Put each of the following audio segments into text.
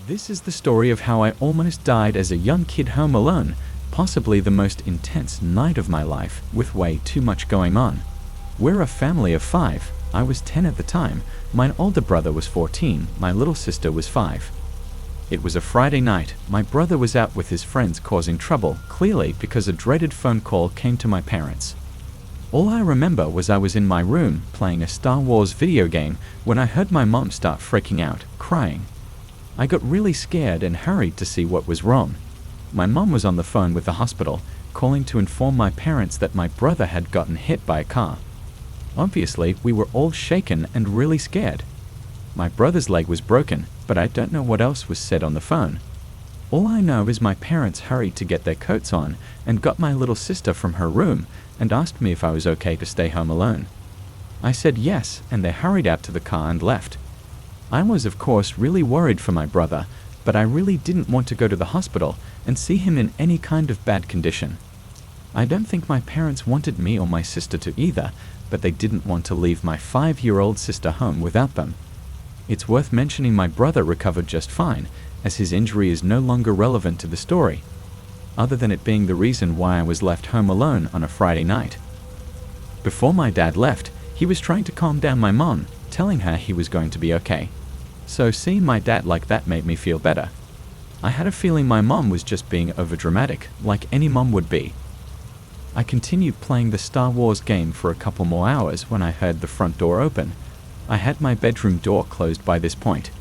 This is the story of how I almost died as a young kid home alone, possibly the most intense night of my life, with way too much going on. We're a family of 5. I was 10 at the time, my older brother was 14, my little sister was 5. It was a Friday night. My brother was out with his friends causing trouble, clearly because a dreaded phone call came to my parents. All I remember was I was in my room playing a Star Wars video game when I heard my mom start freaking out, crying. I got really scared and hurried to see what was wrong. My mom was on the phone with the hospital, calling to inform my parents that my brother had gotten hit by a car. Obviously, we were all shaken and really scared. My brother's leg was broken, but I don't know what else was said on the phone. All I know is my parents hurried to get their coats on and got my little sister from her room and asked me if I was okay to stay home alone. I said yes, and they hurried out to the car and left. I was, of course, really worried for my brother, but I really didn't want to go to the hospital and see him in any kind of bad condition. I don't think my parents wanted me or my sister to either, but they didn't want to leave my 5-year-old sister home without them. It's worth mentioning my brother recovered just fine, as his injury is no longer relevant to the story, other than it being the reason why I was left home alone on a Friday night. Before my dad left, he was trying to calm down my mom, telling her he was going to be okay. So seeing my dad like that made me feel better. I had a feeling my mom was just being overdramatic, like any mom would be. I continued playing the Star Wars game for a couple more hours when I heard the front door open. I had my bedroom door closed by this point.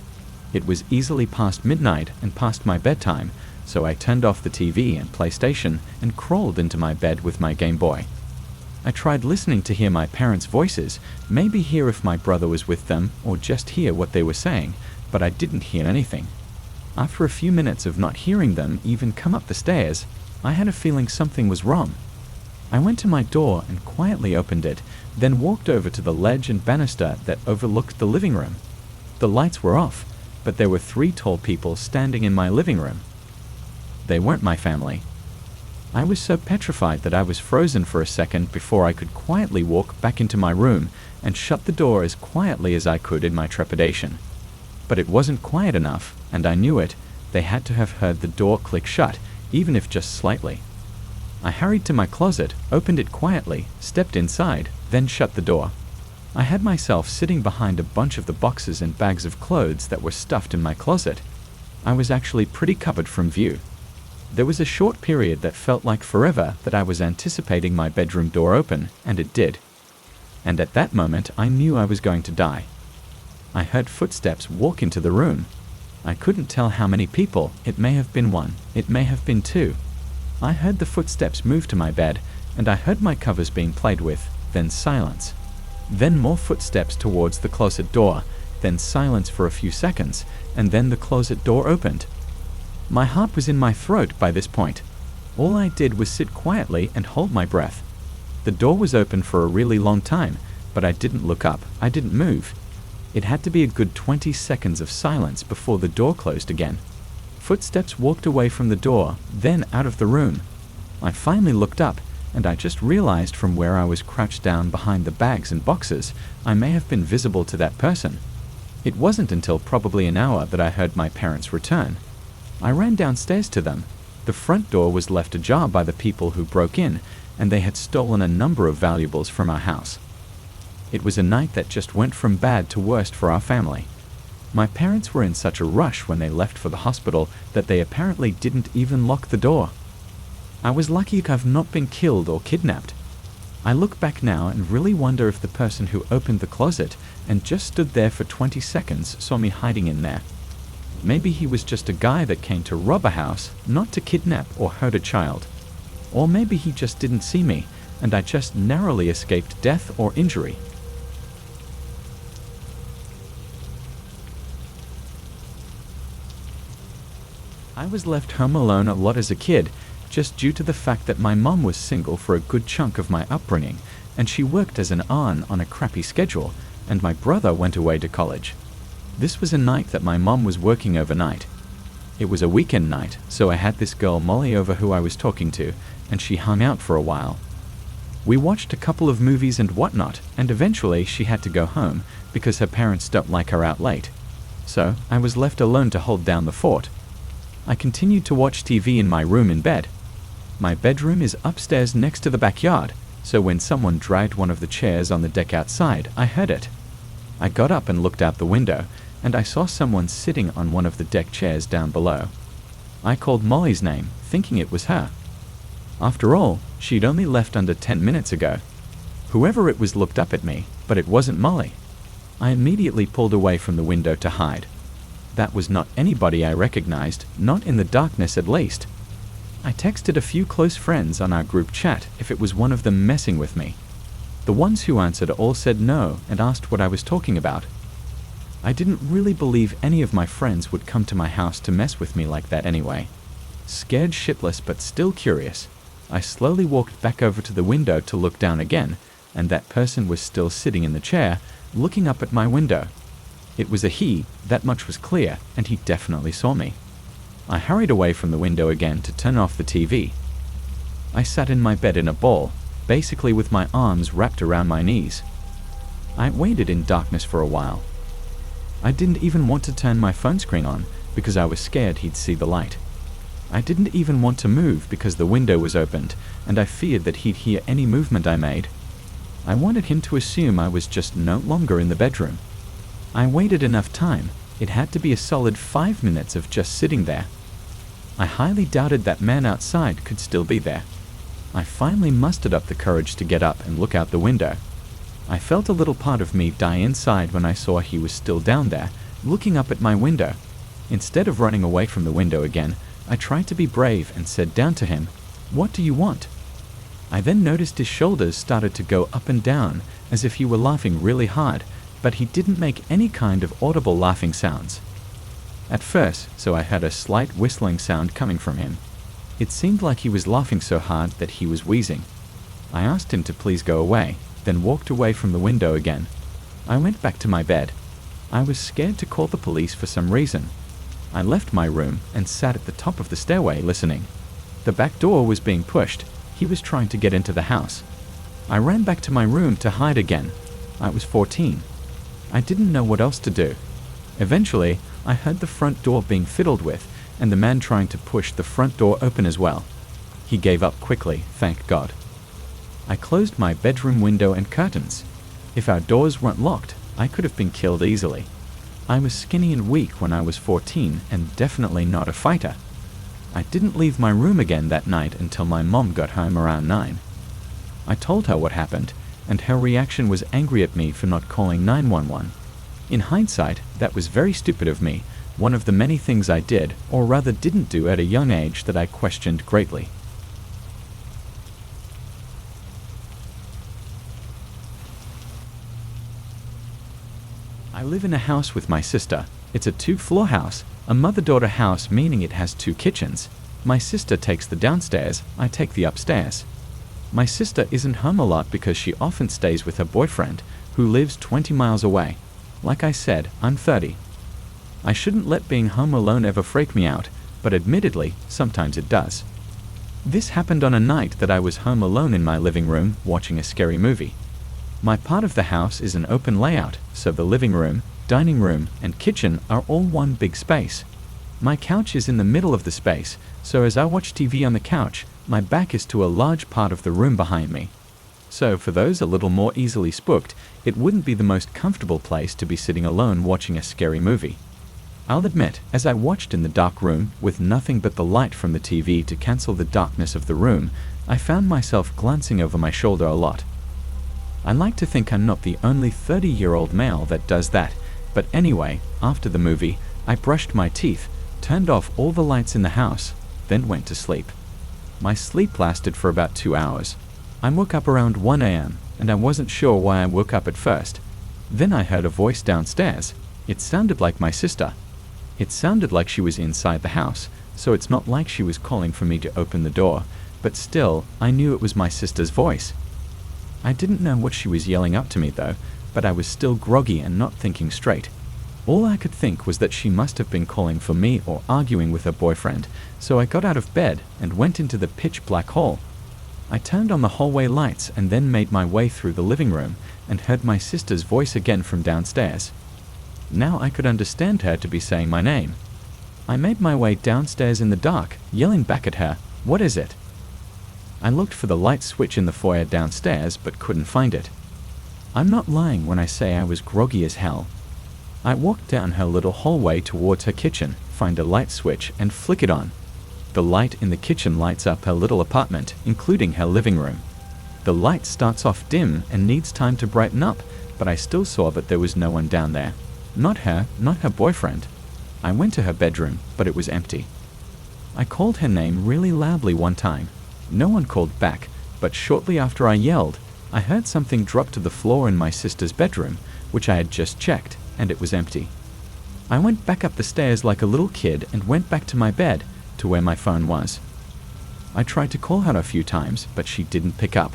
It was easily past midnight and past my bedtime, so I turned off the TV and PlayStation and crawled into my bed with my Game Boy. I tried listening to hear my parents' voices, maybe hear if my brother was with them or just hear what they were saying, but I didn't hear anything. After a few minutes of not hearing them even come up the stairs, I had a feeling something was wrong. I went to my door and quietly opened it, then walked over to the ledge and banister that overlooked the living room. The lights were off, but there were 3 tall people standing in my living room. They weren't my family. I was so petrified that I was frozen for a second before I could quietly walk back into my room and shut the door as quietly as I could in my trepidation. But it wasn't quiet enough, and I knew it. They had to have heard the door click shut, even if just slightly. I hurried to my closet, opened it quietly, stepped inside, then shut the door. I had myself sitting behind a bunch of the boxes and bags of clothes that were stuffed in my closet. I was actually pretty covered from view. There was a short period that felt like forever that I was anticipating my bedroom door open, and it did. And at that moment, I knew I was going to die. I heard footsteps walk into the room. I couldn't tell how many people. It may have been 1, it may have been 2. I heard the footsteps move to my bed, and I heard my covers being played with, then silence. Then more footsteps towards the closet door, then silence for a few seconds, and then the closet door opened. My heart was in my throat by this point. All I did was sit quietly and hold my breath. The door was open for a really long time, but I didn't look up, I didn't move. It had to be a good 20 seconds of silence before the door closed again. Footsteps walked away from the door, then out of the room. I finally looked up, and I just realized from where I was crouched down behind the bags and boxes, I may have been visible to that person. It wasn't until probably an hour that I heard my parents return. I ran downstairs to them. The front door was left ajar by the people who broke in, and they had stolen a number of valuables from our house. It was a night that just went from bad to worst for our family. My parents were in such a rush when they left for the hospital that they apparently didn't even lock the door. I was lucky to have not been killed or kidnapped. I look back now and really wonder if the person who opened the closet and just stood there for 20 seconds saw me hiding in there. Maybe he was just a guy that came to rob a house, not to kidnap or hurt a child. Or maybe he just didn't see me, and I just narrowly escaped death or injury. I was left home alone a lot as a kid, just due to the fact that my mom was single for a good chunk of my upbringing, and she worked as an aunt on a crappy schedule, and my brother went away to college. This was a night that my mom was working overnight. It was a weekend night, so I had this girl Molly over who I was talking to, and she hung out for a while. We watched a couple of movies and whatnot, and eventually she had to go home because her parents don't like her out late. so I was left alone to hold down the fort. I continued to watch TV in my room in bed. My bedroom is upstairs next to the backyard, so when someone dragged one of the chairs on the deck outside, I heard it. I got up and looked out the window, and I saw someone sitting on one of the deck chairs down below. I called Molly's name, thinking it was her. After all, she'd only left under 10 minutes ago. Whoever it was looked up at me, but it wasn't Molly. I immediately pulled away from the window to hide. That was not anybody I recognized, not in the darkness at least. I texted a few close friends on our group chat if it was one of them messing with me. The ones who answered all said no and asked what I was talking about. I didn't really believe any of my friends would come to my house to mess with me like that anyway. Scared shitless but still curious, I slowly walked back over to the window to look down again, and that person was still sitting in the chair, looking up at my window. It was a he, that much was clear, and he definitely saw me. I hurried away from the window again to turn off the TV. I sat in my bed in a ball, basically with my arms wrapped around my knees. I waited in darkness for a while. I didn't even want to turn my phone screen on because I was scared he'd see the light. I didn't even want to move because the window was opened and I feared that he'd hear any movement I made. I wanted him to assume I was just no longer in the bedroom. I waited enough time. It had to be a solid 5 minutes of just sitting there. I highly doubted that man outside could still be there. I finally mustered up the courage to get up and look out the window. I felt a little part of me die inside when I saw he was still down there, looking up at my window. Instead of running away from the window again, I tried to be brave and said down to him, "What do you want?" I then noticed his shoulders started to go up and down as if he were laughing really hard, but he didn't make any kind of audible laughing sounds. At first, so I heard a slight whistling sound coming from him. It seemed like he was laughing so hard that he was wheezing. I asked him to please go away, then walked away from the window again. I went back to my bed. I was scared to call the police for some reason. I left my room and sat at the top of the stairway listening. The back door was being pushed. He was trying to get into the house. I ran back to my room to hide again. I was 14. I didn't know what else to do. Eventually, I heard the front door being fiddled with and the man trying to push the front door open as well. He gave up quickly, thank God. I closed my bedroom window and curtains. If our doors weren't locked, I could have been killed easily. I was skinny and weak when I was 14 and definitely not a fighter. I didn't leave my room again that night until my mom got home around 9. I told her what happened, and her reaction was angry at me for not calling 911. In hindsight, that was very stupid of me, one of the many things I did, or rather didn't do at a young age that I questioned greatly. I live in a house with my sister. It's a 2-floor house, a mother-daughter house, meaning it has 2 kitchens. My sister takes the downstairs, I take the upstairs. My sister isn't home a lot because she often stays with her boyfriend, who lives 20 miles away. Like I said, I'm 30. I shouldn't let being home alone ever freak me out, but admittedly, sometimes it does. This happened on a night that I was home alone in my living room watching a scary movie. My part of the house is an open layout, so the living room, dining room, and kitchen are all one big space. My couch is in the middle of the space, so as I watch TV on the couch, my back is to a large part of the room behind me. So for those a little more easily spooked, it wouldn't be the most comfortable place to be sitting alone watching a scary movie. I'll admit, as I watched in the dark room with nothing but the light from the TV to cancel the darkness of the room, I found myself glancing over my shoulder a lot. I like to think I'm not the only 30-year-old male that does that, but anyway, after the movie, I brushed my teeth, turned off all the lights in the house, then went to sleep. My sleep lasted for about 2 hours. I woke up around 1 a.m., and I wasn't sure why I woke up at first. Then I heard a voice downstairs. It sounded like my sister. It sounded like she was inside the house, so it's not like she was calling for me to open the door, but still, I knew it was my sister's voice. I didn't know what she was yelling up to me though, but I was still groggy and not thinking straight. All I could think was that she must have been calling for me or arguing with her boyfriend, so I got out of bed and went into the pitch black hall. I turned on the hallway lights and then made my way through the living room and heard my sister's voice again from downstairs. Now I could understand her to be saying my name. I made my way downstairs in the dark, yelling back at her, "What is it?" I looked for the light switch in the foyer downstairs, but couldn't find it. I'm not lying when I say I was groggy as hell. I walked down her little hallway towards her kitchen, find a light switch, and flick it on. The light in the kitchen lights up her little apartment, including her living room. The light starts off dim and needs time to brighten up, but I still saw that there was no one down there. Not her, not her boyfriend. I went to her bedroom, but it was empty. I called her name really loudly one time. No one called back, but shortly after I yelled, I heard something drop to the floor in my sister's bedroom, which I had just checked, and it was empty. I went back up the stairs like a little kid and went back to my bed, to where my phone was. I tried to call her a few times, but she didn't pick up.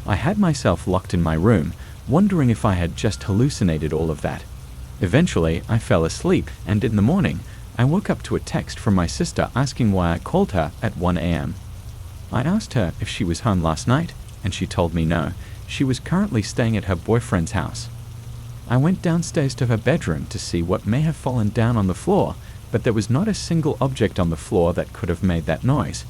I had myself locked in my room, wondering if I had just hallucinated all of that. Eventually, I fell asleep, and in the morning, I woke up to a text from my sister asking why I called her at 1 a.m. I asked her if she was home last night, and she told me no, she was currently staying at her boyfriend's house. I went downstairs to her bedroom to see what may have fallen down on the floor, but there was not a single object on the floor that could have made that noise.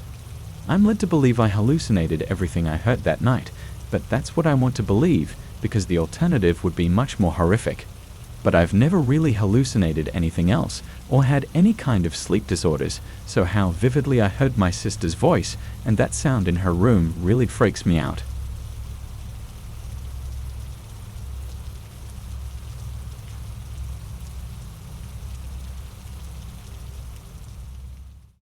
I'm led to believe I hallucinated everything I heard that night, but that's what I want to believe, because the alternative would be much more horrific. But I've never really hallucinated anything else, or had any kind of sleep disorders, so how vividly I heard my sister's voice and that sound in her room really freaks me out.